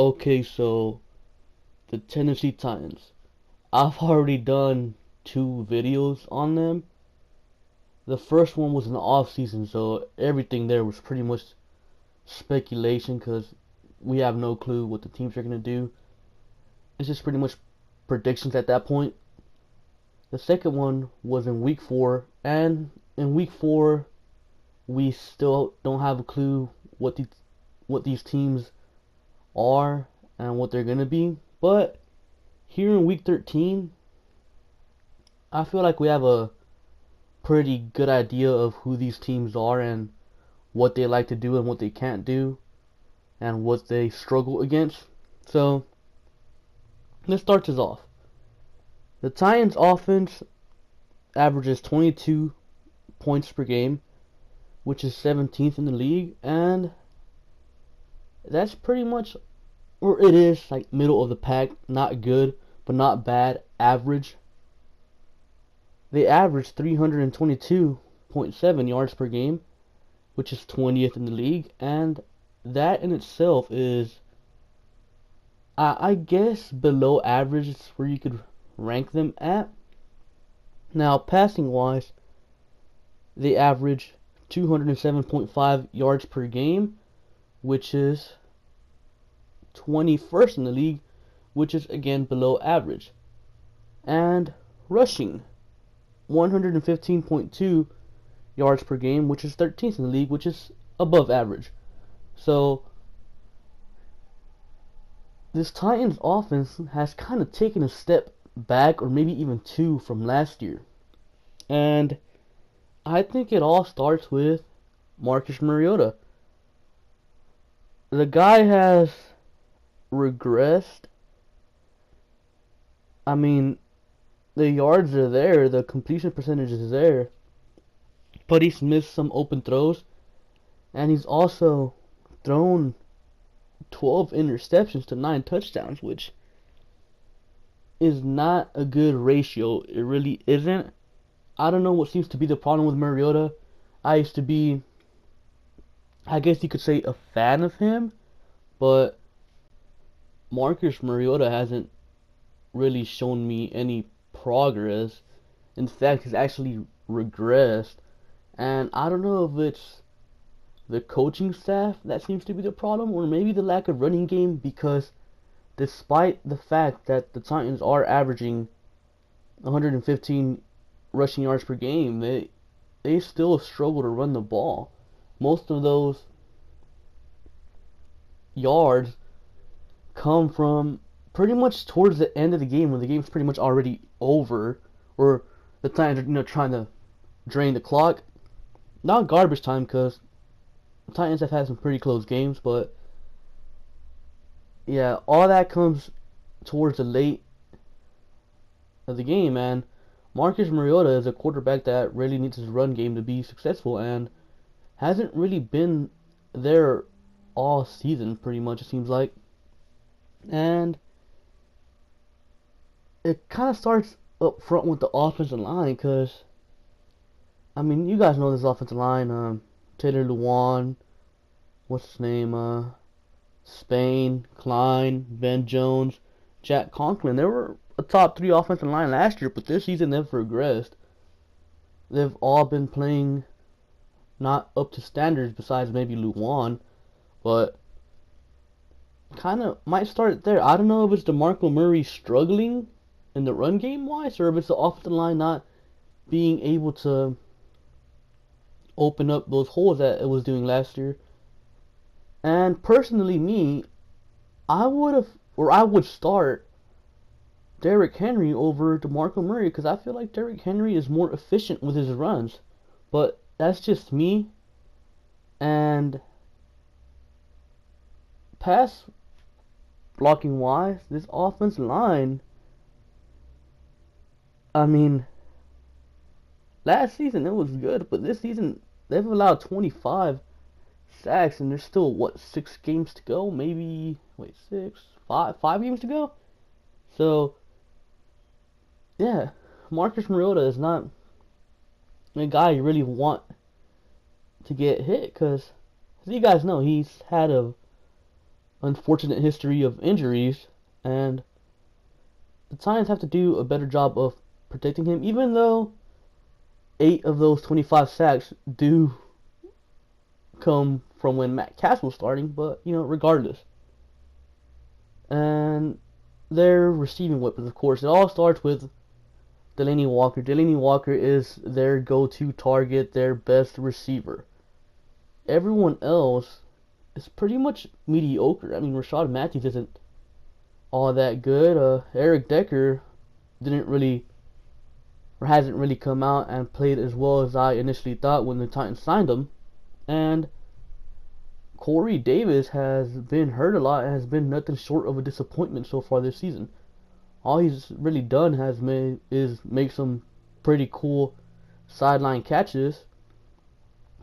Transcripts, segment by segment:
Okay, so the Tennessee Titans. I've already done two videos on them. The first one was in the off season, so everything there was pretty much speculation because we have no clue what the teams are gonna do. It's just pretty much predictions at that point. The second one was in week 4, and in week 4 we still don't have a clue what these teams are and what they're gonna be. But here in week 13, I feel like we have a pretty good idea of who these teams are and what they like to do and what they can't do and what they struggle against. So let's start this off. The Titans offense averages 22 points per game, which is 17th in the league, and that's pretty much, or it is like middle of the pack, not good, but not bad, average. They average 322.7 yards per game, which is 20th in the league, and that in itself is, I guess, below average is where you could rank them at. Now, passing wise, they average 207.5 yards per game, which is 21st in the league, which is again below average. And rushing, 115.2 yards per game, which is 13th in the league, which is above average. So this Titans offense has kind of taken a step back, or maybe even two, from last year. And I think it all starts with Marcus Mariota. The guy has regressed. I mean, the yards are there, the completion percentage is there, but he's missed some open throws, and he's also thrown 12 interceptions to 9 touchdowns, which is not a good ratio. It really isn't. I don't know what seems to be the problem with Mariota. I used to be, I guess you could say, a fan of him, but Marcus Mariota hasn't really shown me any progress. In fact, he's actually regressed. And I don't know if it's the coaching staff that seems to be the problem, or maybe the lack of running game, because despite the fact that the Titans are averaging 115 rushing yards per game, they still struggle to run the ball. Most of those yards come from pretty much towards the end of the game, when the game's pretty much already over, or the Titans are trying to drain the clock. Not garbage time, because the Titans have had some pretty close games, but yeah, all that comes towards the late of the game, and Marcus Mariota is a quarterback that really needs his run game to be successful, and hasn't really been there all season, pretty much, it seems like. And it kind of starts up front with the offensive line, because, I mean, you guys know this offensive line. Taylor Lewan, what's his name? Spain, Klein, Ben Jones, Jack Conklin. They were a top 3 offensive line last year, but this season they've regressed. They've all been playing not up to standards, besides maybe Lewan, but kind of might start there. I don't know if it's DeMarco Murray struggling in the run game wise, or if it's the offensive line not being able to open up those holes that it was doing last year. And personally, I would start Derrick Henry over DeMarco Murray, because I feel like Derrick Henry is more efficient with his runs. But that's just me. And pass blocking wise, this offensive line, I mean, last season it was good, but this season they've allowed 25 sacks, and there's still, what, 6 games to go? Maybe, wait, 6, 5 games to go? So, yeah, Marcus Mariota is not a guy you really want to get hit, because, as you guys know, he's had a unfortunate history of injuries, and the Titans have to do a better job of protecting him, even though 8 of those 25 sacks do come from when Matt Cass was starting, but, regardless. And their receiving weapons, of course, it all starts with Delanie Walker. Delanie Walker is their go-to target, their best receiver. Everyone else is pretty much mediocre. I mean, Rashad Matthews isn't all that good. Eric Decker didn't really, or hasn't really come out and played as well as I initially thought when the Titans signed him. And Corey Davis has been hurt a lot and has been nothing short of a disappointment so far this season. All he's really done is make some pretty cool sideline catches.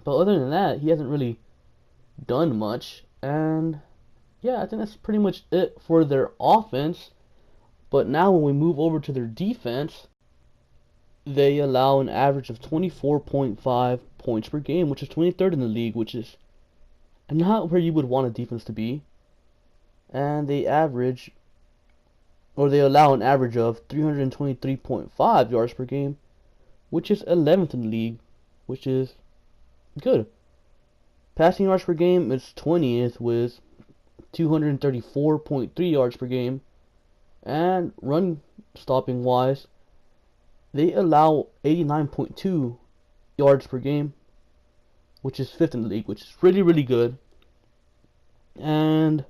But other than that, he hasn't really done much. And yeah, I think that's pretty much it for their offense. But now when we move over to their defense, they allow an average of 24.5 points per game, which is 23rd in the league, which is not where you would want a defense to be. And they allow an average of 323.5 yards per game, which is 11th in the league, which is good. Passing yards per game is 20th with 234.3 yards per game. And run stopping wise, they allow 89.2 yards per game, which is 5th in the league, which is really, really good. And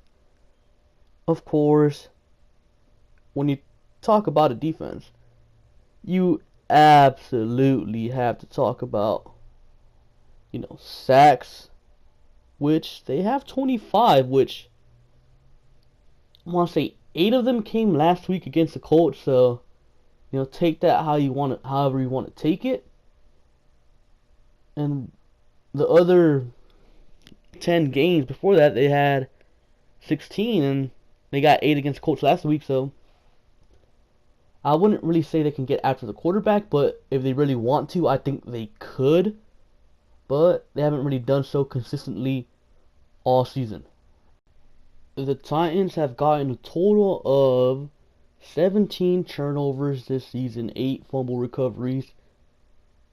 of course, when you talk about a defense, you absolutely have to talk about, sacks, which they have 25, which I want to say 8 of them came last week against the Colts, so take that however you want to take it. And the other 10 games before that, they had 16, and they got 8 against the Colts last week, so I wouldn't really say they can get after the quarterback, but if they really want to, I think they could. But they haven't really done so consistently all season. The Titans have gotten a total of 17 turnovers this season, 8 fumble recoveries,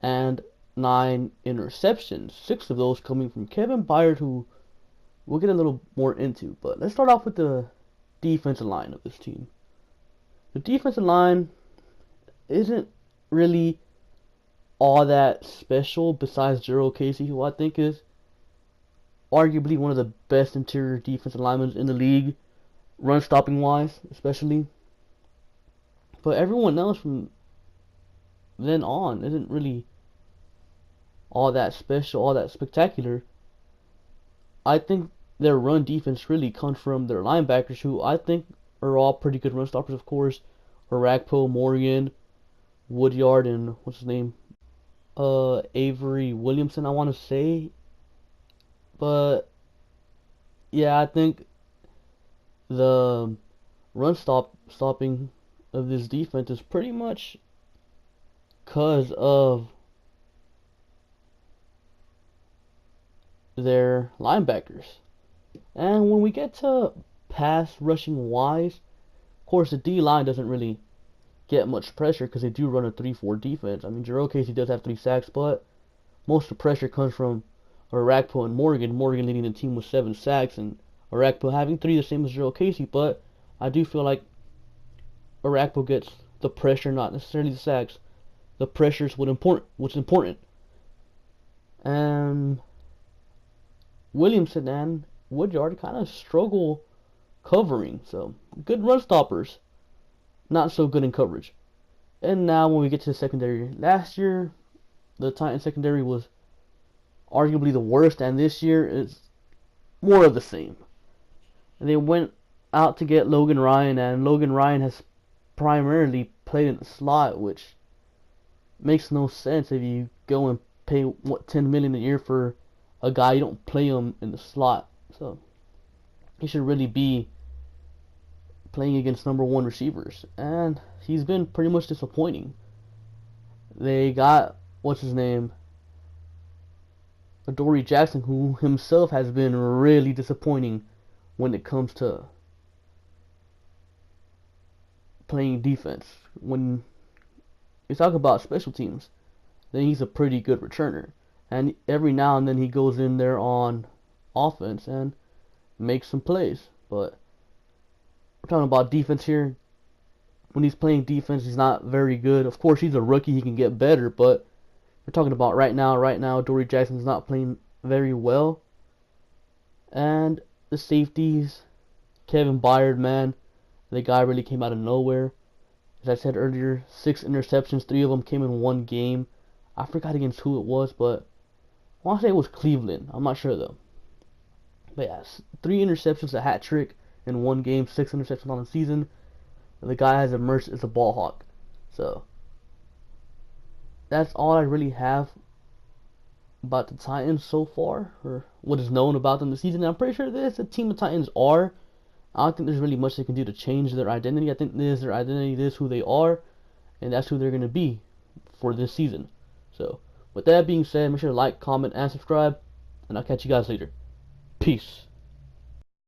and 9 interceptions. 6 of those coming from Kevin Byard, who we'll get a little more into. But let's start off with the defensive line of this team. The defensive line isn't really all that special besides Jurrell Casey, who I think is arguably one of the best interior defensive linemen in the league, run stopping wise especially. But everyone else from then on isn't really all that special, all that spectacular. I think their run defense really comes from their linebackers, who I think are all pretty good run stoppers, of course. Orakpo, Morgan, Woodyard, and what's his name? Avery Williamson, I want to say. But yeah, I think the stopping of this defense is pretty much because of their linebackers. And when we get to pass rushing wise, of course the D-line doesn't really get much pressure because they do run a 3-4 defense. I mean, Jurrell Casey does have 3 sacks, but most of the pressure comes from Orakpo and Morgan. Morgan leading the team with 7 sacks, and Orakpo having 3, the same as Jurrell Casey. But I do feel like Orakpo gets the pressure, not necessarily the sacks. The pressure is what's important. And Williamson and Woodyard kind of struggle covering. So good run stoppers, not so good in coverage. And now when we get to the secondary, last year the Titans secondary was arguably the worst, and this year is more of the same. And they went out to get Logan Ryan, and Logan Ryan has primarily played in the slot, which makes no sense if you go and pay $10 million a year for a guy. You don't play him in the slot, so he should really be playing against number 1 receivers, and he's been pretty much disappointing. They got Adoree Jackson, who himself has been really disappointing when it comes to playing defense. When you talk about special teams, then he's a pretty good returner. And every now and then he goes in there on offense and makes some plays. But we're talking about defense here. When he's playing defense, he's not very good. Of course, he's a rookie. He can get better. But we're talking about right now, Dory Jackson's not playing very well. And the safeties, Kevin Byard, man, the guy really came out of nowhere. As I said earlier, 6 interceptions, 3 of them came in one game. I forgot against who it was, but I want to say it was Cleveland. I'm not sure though. But yeah, 3 interceptions, a hat trick in one game, 6 interceptions on the season. And the guy has emerged as a ball hawk. So that's all I really have about the Titans so far, or what is known about them this season. And I'm pretty sure this the team the Titans are. I don't think there's really much they can do to change their identity. I think this is their identity, this is who they are, and that's who they're going to be for this season. So, with that being said, make sure to like, comment, and subscribe, and I'll catch you guys later. Peace.